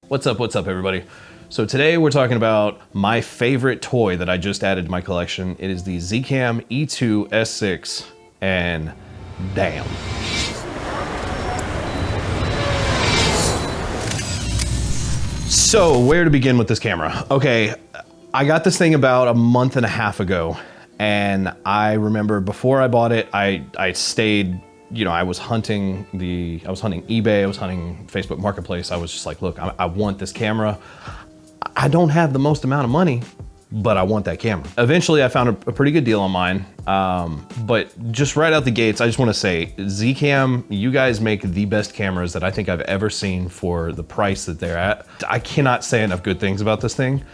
What's up everybody? So today we're talking about my favorite toy that I just added to my collection. It is the Zcam E2 S6 and damn. So where to begin with this camera? Okay, I got this thing about a month and a half ago, and I remember before I bought it, I stayed, you know, I was hunting eBay, I was hunting Facebook Marketplace. I was just like, look, I want this camera. I don't have the most amount of money, but I want that camera. Eventually I found a pretty good deal on mine. But just right out the gates, I just want to say, Zcam, you guys make the best cameras that I think I've ever seen for the price that they're at. I cannot say enough good things about this thing.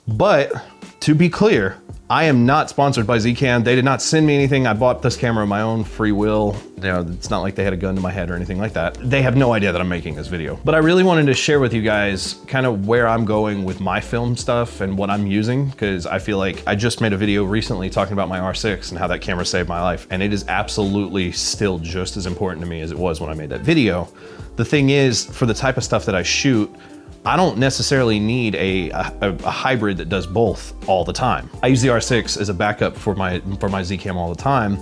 But to be clear, I am not sponsored by Zcam. They did not send me anything. I bought this camera of my own free will. You know, it's not like they had a gun to my head or anything like that. They have no idea that I'm making this video. But I really wanted to share with you guys kind of where I'm going with my film stuff and what I'm using, because I feel like I just made a video recently talking about my R6 and how that camera saved my life. And it is absolutely still just as important to me as it was when I made that video. The thing is, for the type of stuff that I shoot, I don't necessarily need a hybrid that does both all the time. I use the R6 as a backup for my Zcam all the time.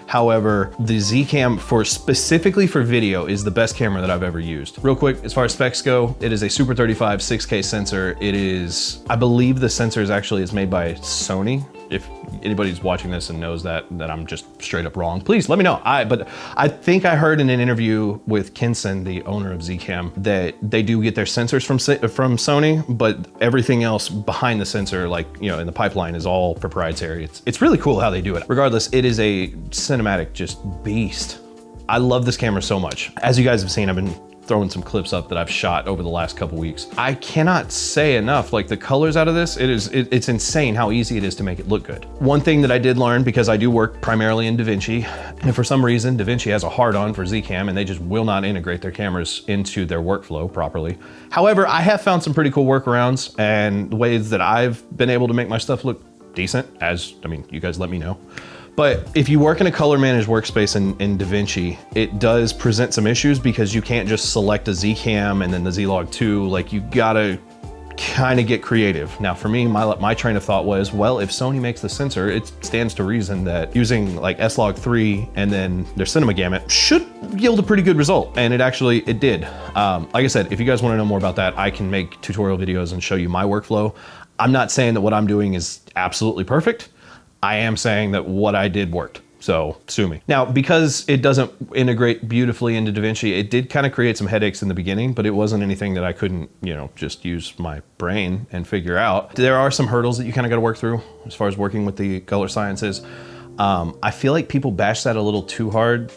However, the Zcam specifically for video is the best camera that I've ever used. Real quick, as far as specs go, it is a Super 35 6K sensor. It is, I believe the sensor is made by Sony. If anybody's watching this and knows that I'm just straight up wrong, please let me know. But I think I heard in an interview with Kinson, the owner of Zcam, that they do get their sensors from Sony, but everything else behind the sensor, like, you know, in the pipeline, is all proprietary. It's really cool how they do it. Regardless, it is a cinematic just beast. I love this camera so much. As you guys have seen, I've been throwing some clips up that I've shot over the last couple weeks. I cannot say enough, like the colors out of this, it's insane how easy it is to make it look good. One thing that I did learn, because I do work primarily in DaVinci, and for some reason, DaVinci has a hard-on for Zcam and they just will not integrate their cameras into their workflow properly. However, I have found some pretty cool workarounds and ways that I've been able to make my stuff look decent, you guys let me know. But if you work in a color managed workspace in DaVinci, it does present some issues because you can't just select a Zcam and then the Z-Log 2, like you gotta kind of get creative. Now for me, my train of thought was, well, if Sony makes the sensor, it stands to reason that using like S-Log 3 and then their cinema gamut should yield a pretty good result. And it did. Like I said, if you guys wanna know more about that, I can make tutorial videos and show you my workflow. I'm not saying that what I'm doing is absolutely perfect. I am saying that what I did worked, so sue me. Now, because it doesn't integrate beautifully into DaVinci, it did kind of create some headaches in the beginning, but it wasn't anything that I couldn't, you know, just use my brain and figure out. There are some hurdles that you kind of got to work through as far as working with the color sciences. I feel like people bash that a little too hard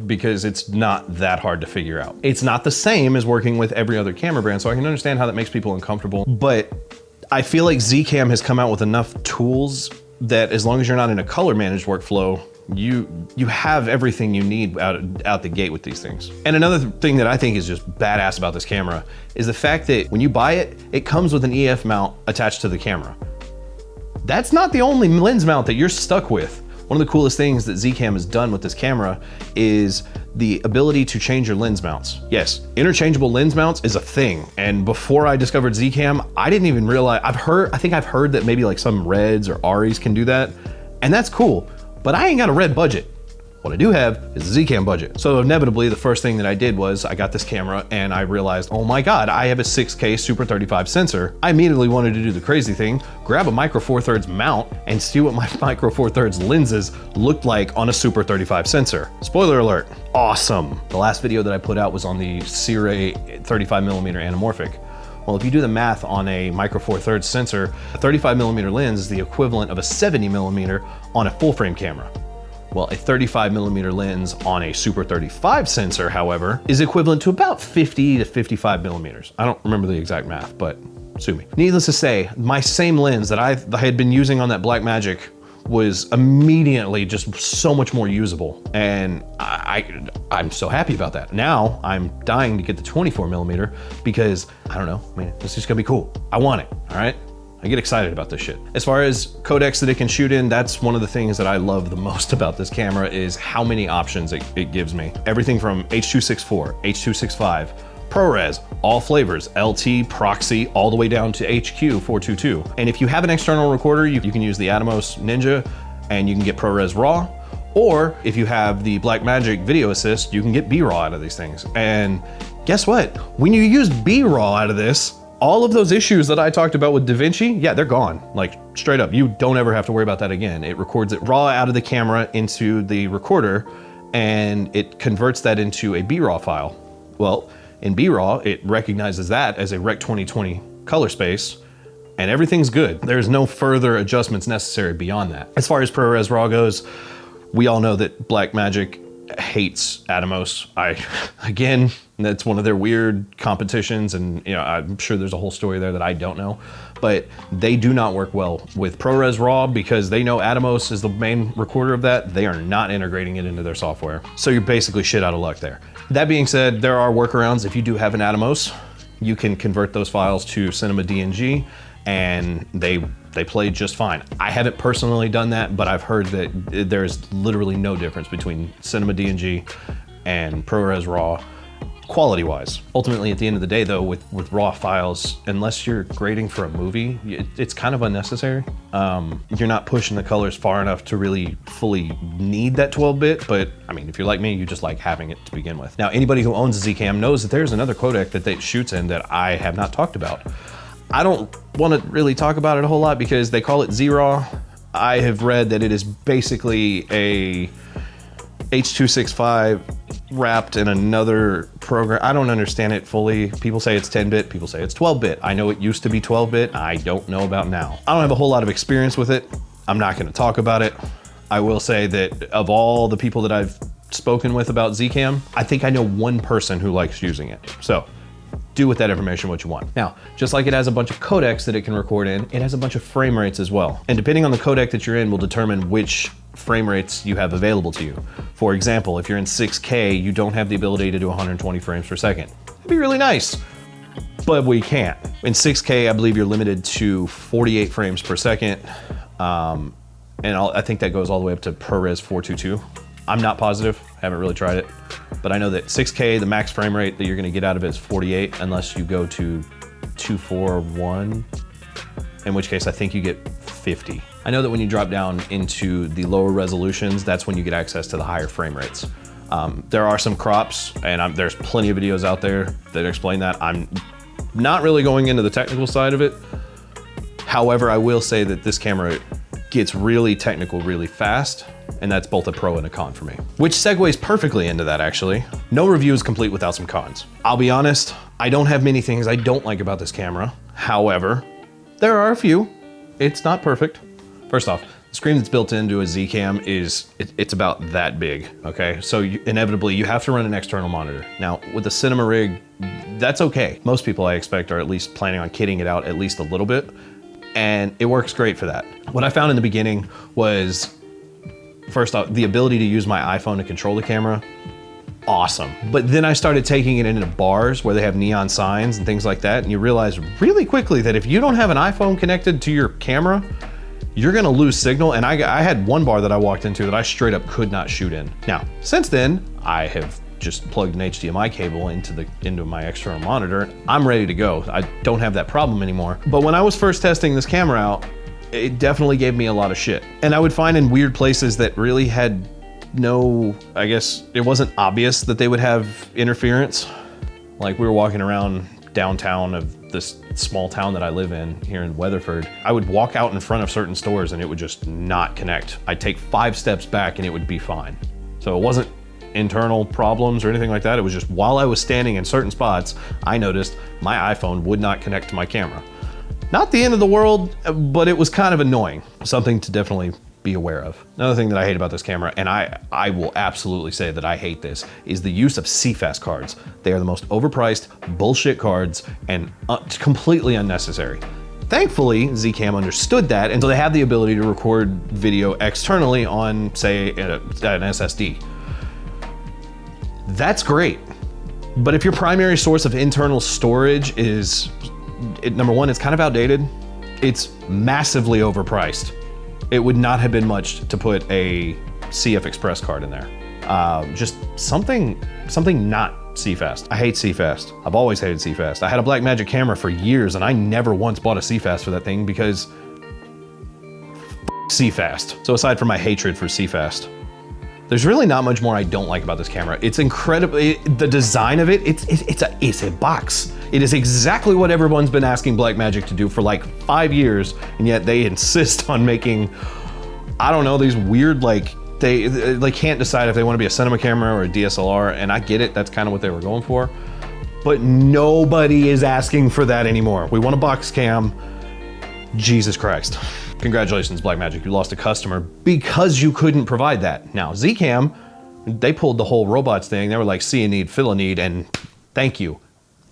because it's not that hard to figure out. It's not the same as working with every other camera brand, so I can understand how that makes people uncomfortable, but I feel like Zcam has come out with enough tools that as long as you're not in a color managed workflow, you have everything you need out the gate with these things. And another thing that I think is just badass about this camera is the fact that when you buy it, it comes with an EF mount attached to the camera. That's not the only lens mount that you're stuck with. One of the coolest things that Zcam has done with this camera is the ability to change your lens mounts. Yes, interchangeable lens mounts is a thing. And before I discovered Zcam, I didn't even realize, I think I've heard that maybe like some Reds or Aris can do that. And that's cool, but I ain't got a Red budget. What I do have is a Zcam budget. So inevitably, the first thing that I did was I got this camera and I realized, oh my God, I have a 6K Super 35 sensor. I immediately wanted to do the crazy thing, grab a Micro Four Thirds mount and see what my Micro Four Thirds lenses looked like on a Super 35 sensor. Spoiler alert, awesome. The last video that I put out was on the Sire 35mm anamorphic. Well, if you do the math on a Micro Four Thirds sensor, a 35mm lens is the equivalent of a 70mm on a full frame camera. Well, a 35mm lens on a Super 35 sensor, however, is equivalent to about 50 to 55mm. I don't remember the exact math, but sue me. Needless to say, my same lens that I had been using on that Blackmagic was immediately just so much more usable. And I'm so happy about that. Now I'm dying to get the 24mm because, I don't know, man, it's just gonna be cool. I want it, all right? I get excited about this shit. As far as codecs that it can shoot in, that's one of the things that I love the most about this camera is how many options it gives me. Everything from H.264, H.265, ProRes, all flavors, LT, Proxy, all the way down to HQ 422. And if you have an external recorder, you can use the Atomos Ninja and you can get ProRes RAW. Or if you have the Blackmagic Video Assist, you can get B-RAW out of these things. And guess what? When you use B-RAW out of this, all of those issues that I talked about with DaVinci, yeah, they're gone. Like straight up, you don't ever have to worry about that again. It records it raw out of the camera into the recorder and it converts that into a B-RAW file. Well, in B-RAW, it recognizes that as a Rec 2020 color space and everything's good. There's no further adjustments necessary beyond that. As far as ProRes RAW goes, we all know that Blackmagic hates Atomos. Again, that's one of their weird competitions, and I'm sure there's a whole story there that I don't know, but they do not work well with ProRes RAW because they know Atomos is the main recorder of that. They are not integrating it into their software. So you're basically shit out of luck there. That being said, there are workarounds. If you do have an Atomos, you can convert those files to Cinema DNG and they play just fine. I haven't personally done that, but I've heard that there's literally no difference between Cinema DNG and ProRes RAW quality-wise. Ultimately, at the end of the day though, with RAW files, unless you're grading for a movie, it's kind of unnecessary. You're not pushing the colors far enough to really fully need that 12-bit, but I mean, if you're like me, you just like having it to begin with. Now, anybody who owns a Zcam knows that there's another codec that it shoots in that I have not talked about. I don't want to really talk about it a whole lot because they call it Z-RAW. I have read that it is basically a H.265 wrapped in another program. I don't understand it fully. People say it's 10-bit, people say it's 12-bit. I know it used to be 12-bit. I don't know about now. I don't have a whole lot of experience with it. I'm not going to talk about it. I will say that of all the people that I've spoken with about Zcam, I think I know one person who likes using it. So do with that information what you want. Now, just like it has a bunch of codecs that it can record in, it has a bunch of frame rates as well. And depending on the codec that you're in will determine which frame rates you have available to you. For example, if you're in 6K, you don't have the ability to do 120 frames per second. It'd be really nice, but we can't. In 6K, I believe you're limited to 48 frames per second. I think that goes all the way up to ProRes 422. I'm not positive, haven't really tried it, but I know that 6K, the max frame rate that you're gonna get out of it is 48 unless you go to 241, in which case I think you get 50. I know that when you drop down into the lower resolutions, that's when you get access to the higher frame rates. There are some crops, and there's plenty of videos out there that explain that. I'm not really going into the technical side of it. However, I will say that this camera gets really technical really fast, and that's both a pro and a con for me. Which segues perfectly into that actually. No review is complete without some cons. I'll be honest, I don't have many things I don't like about this camera. However, there are a few. It's not perfect. First off, the screen that's built into a Zcam it's about that big, okay? So inevitably you have to run an external monitor. Now with a cinema rig, that's okay. Most people I expect are at least planning on kitting it out at least a little bit, and it works great for that. What I found in the beginning was, first off, the ability to use my iPhone to control the camera, awesome. But then I started taking it into bars where they have neon signs and things like that, and you realize really quickly that if you don't have an iPhone connected to your camera, you're gonna lose signal. And I had one bar that I walked into that I straight up could not shoot in. Now, since then, I have just plugged an HDMI cable into my external monitor. I'm ready to go. I don't have that problem anymore. But when I was first testing this camera out, it definitely gave me a lot of shit. And I would find in weird places that really had no, I guess, it wasn't obvious that they would have interference. Like we were walking around downtown of this small town that I live in here in Weatherford. I would walk out in front of certain stores and it would just not connect. I'd take 5 steps back and it would be fine. So it wasn't internal problems or anything like that. It was just while I was standing in certain spots, I noticed my iPhone would not connect to my camera. Not the end of the world, but it was kind of annoying. Something to definitely be aware of. Another thing that I hate about this camera, and I will absolutely say that I hate this, is the use of CFast cards. They are the most overpriced bullshit cards and completely unnecessary. Thankfully, Zcam understood that, and so they have the ability to record video externally on, say, an SSD. That's great. But if your primary source of internal storage is, number one, it's kind of outdated. It's massively overpriced. It would not have been much to put a CF Express card in there. Just something not CFast. I hate CFast. I've always hated CFast. I had a Blackmagic camera for years and I never once bought a CFast for that thing because CFast. So aside from my hatred for CFast, there's really not much more I don't like about this camera. It's incredibly, the design of it, it's a box. It is exactly what everyone's been asking Blackmagic to do for like 5 years, and yet they insist on making, I don't know, these weird, like, they can't decide if they want to be a cinema camera or a DSLR, and I get it, that's kind of what they were going for, but nobody is asking for that anymore. We want a box cam. Jesus Christ. Congratulations, Blackmagic, you lost a customer because you couldn't provide that. Now, Zcam, they pulled the whole robots thing. They were like, see a need, fill a need, and thank you.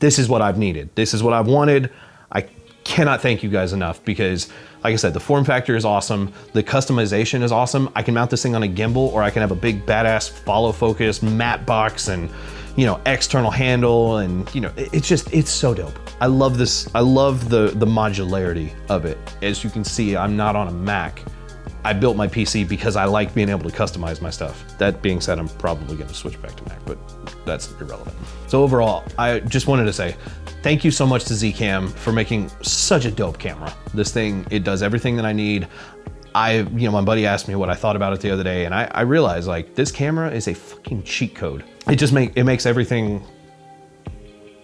This is what I've needed. This is what I've wanted. I cannot thank you guys enough because, like I said, the form factor is awesome. The customization is awesome. I can mount this thing on a gimbal, or I can have a big badass follow focus matte box and, you know, external handle, and, you know, it's so dope. I love this. I love the modularity of it. As you can see, I'm not on a Mac. I built my PC because I like being able to customize my stuff. That being said, I'm probably gonna switch back to Mac, but that's irrelevant. So overall, I just wanted to say, thank you so much to Zcam for making such a dope camera. This thing, it does everything that I need. You know, my buddy asked me what I thought about it the other day, and I realized, like, this camera is a fucking cheat code. It makes everything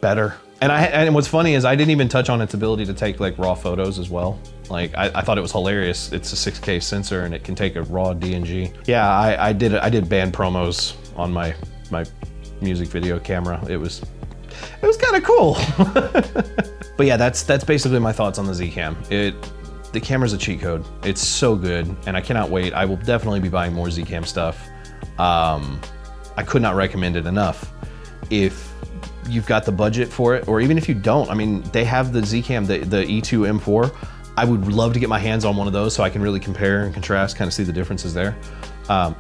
better. And what's funny is I didn't even touch on its ability to take like raw photos as well. Like I thought it was hilarious. It's a 6K sensor and it can take a raw DNG. Yeah, I did band promos on my music video camera. It was kind of cool. But yeah, that's basically my thoughts on the Zcam. The camera's a cheat code. It's so good, and I cannot wait. I will definitely be buying more Zcam stuff. I could not recommend it enough. If you've got the budget for it, or even if you don't, I mean, they have the Zcam, the E2 M4. I would love to get my hands on one of those so I can really compare and contrast, kind of see the differences there.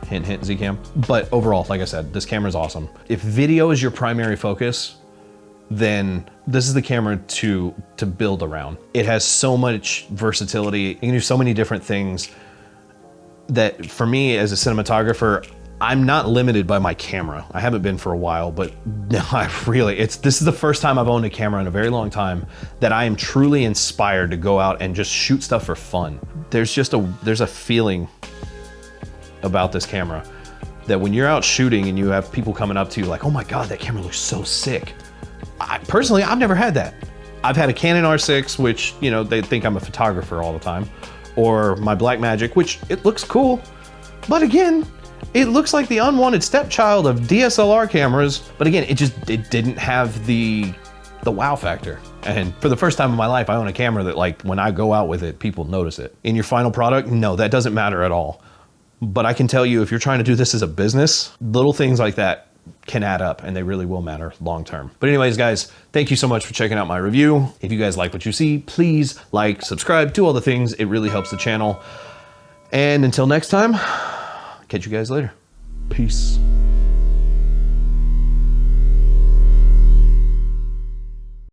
Hint, hint, Zcam. But overall, like I said, this camera is awesome. If video is your primary focus, then this is the camera to build around. It has so much versatility. You can do so many different things that, for me as a cinematographer, I'm not limited by my camera. I haven't been for a while, but no, this is the first time I've owned a camera in a very long time that I am truly inspired to go out and just shoot stuff for fun. There's a feeling about this camera that when you're out shooting and you have people coming up to you like, oh my God, that camera looks so sick. Personally, I've never had that. I've had a Canon R6, which, you know, they think I'm a photographer all the time, or my Blackmagic, which it looks cool, but again, it looks like the unwanted stepchild of DSLR cameras, but again, it didn't have the wow factor. And for the first time in my life, I own a camera that, like, when I go out with it, people notice it. In your final product, no, that doesn't matter at all. But I can tell you, if you're trying to do this as a business, little things like that can add up, and they really will matter long term. But anyways, guys, thank you so much for checking out my review. If you guys like what you see, please like, subscribe, do all the things. It really helps the channel. And until next time, catch you guys later. Peace.